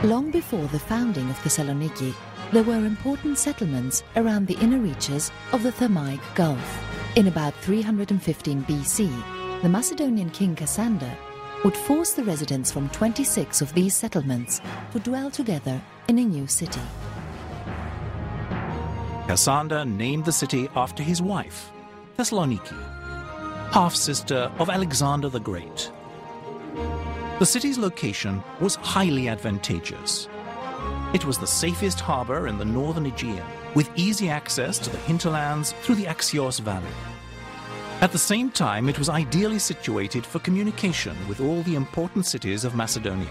Long before the founding of Thessaloniki, there were important settlements around the inner reaches of the Thermaic Gulf. In about 315 BC, the Macedonian king Cassander would force the residents from 26 of these settlements to dwell together in a new city. Cassander named the city after his wife, Thessaloniki, half-sister of Alexander the Great. The city's location was highly advantageous. It was the safest harbor in the northern Aegean, with easy access to the hinterlands through the Axios Valley. At the same time, it was ideally situated for communication with all the important cities of Macedonia.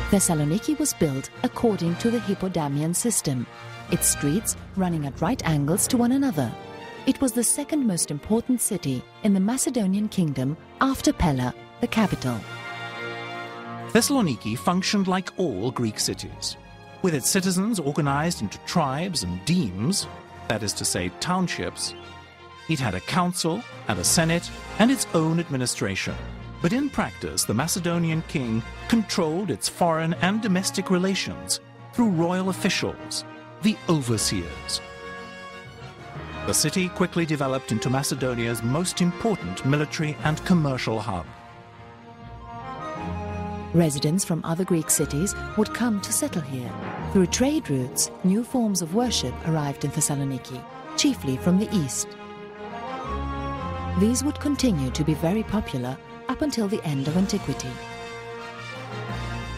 Thessaloniki was built according to the Hippodamian system, its streets running at right angles to one another. It was the second most important city in the Macedonian kingdom after Pella, the capital. Thessaloniki functioned like all Greek cities, with its citizens organized into tribes and demes, that is to say townships. It had a council and a senate and its own administration. But in practice, the Macedonian king controlled its foreign and domestic relations through royal officials, the overseers. The city quickly developed into Macedonia's most important military and commercial hub. Residents from other Greek cities would come to settle here. Through trade routes, new forms of worship arrived in Thessaloniki, chiefly from the east. These would continue to be very popular up until the end of antiquity.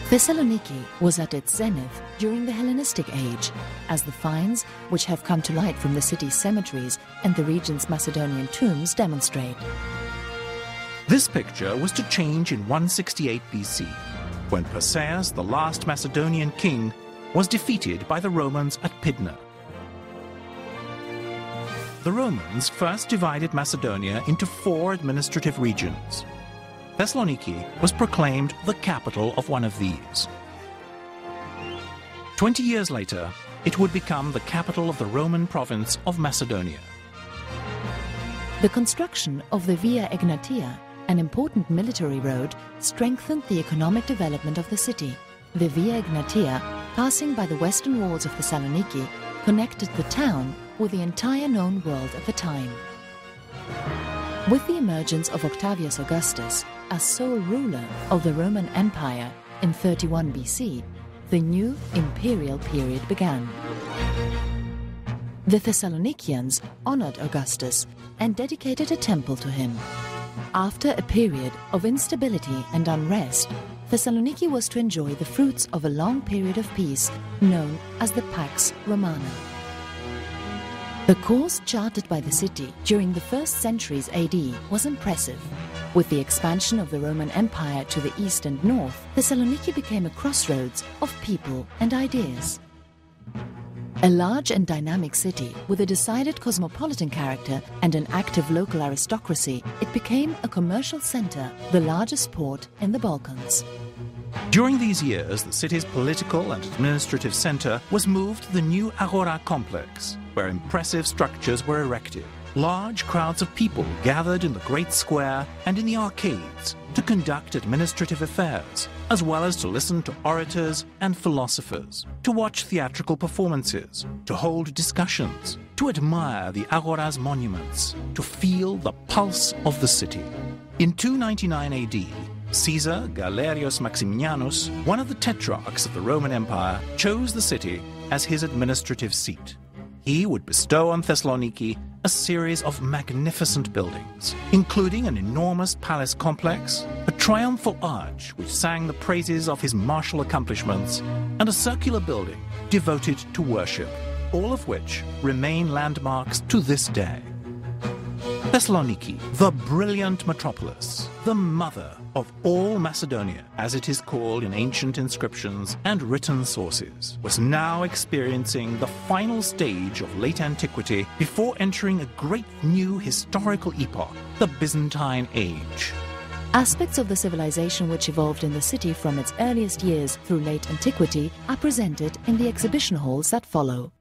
Thessaloniki was at its zenith during the Hellenistic age, as the finds which have come to light from the city's cemeteries and the region's Macedonian tombs demonstrate. This picture was to change in 168 BC, when Perseus, the last Macedonian king, was defeated by the Romans at Pydna. The Romans first divided Macedonia into 4 administrative regions. Thessaloniki was proclaimed the capital of one of these. 20 years later, it would become the capital of the Roman province of Macedonia. The construction of the Via Egnatia, an important military road, strengthened the economic development of the city. The Via Egnatia, passing by the western walls of Thessaloniki, connected the town with the entire known world at the time. With the emergence of Octavius Augustus as sole ruler of the Roman Empire in 31 BC, the new imperial period began. The Thessalonikians honored Augustus and dedicated a temple to him. After a period of instability and unrest, Thessaloniki was to enjoy the fruits of a long period of peace known as the Pax Romana. The course charted by the city during the first centuries AD was impressive. With the expansion of the Roman Empire to the east and north, Thessaloniki became a crossroads of people and ideas. A large and dynamic city with a decided cosmopolitan character and an active local aristocracy, it became a commercial center, the largest port in the Balkans. During these years, the city's political and administrative center was moved to the new Agora complex, where impressive structures were erected. Large crowds of people gathered in the Great Square and in the arcades to conduct administrative affairs, as well as to listen to orators and philosophers, to watch theatrical performances, to hold discussions, to admire the Agora's monuments, to feel the pulse of the city. In 299 AD, Caesar Galerius Maximianus, one of the tetrarchs of the Roman Empire, chose the city as his administrative seat. He would bestow on Thessaloniki a series of magnificent buildings, including an enormous palace complex, a triumphal arch which sang the praises of his martial accomplishments, and a circular building devoted to worship, all of which remain landmarks to this day. Thessaloniki, the brilliant metropolis, the mother of all Macedonia, as it is called in ancient inscriptions and written sources, was now experiencing the final stage of late antiquity before entering a great new historical epoch, the Byzantine Age. Aspects of the civilization which evolved in the city from its earliest years through late antiquity are presented in the exhibition halls that follow.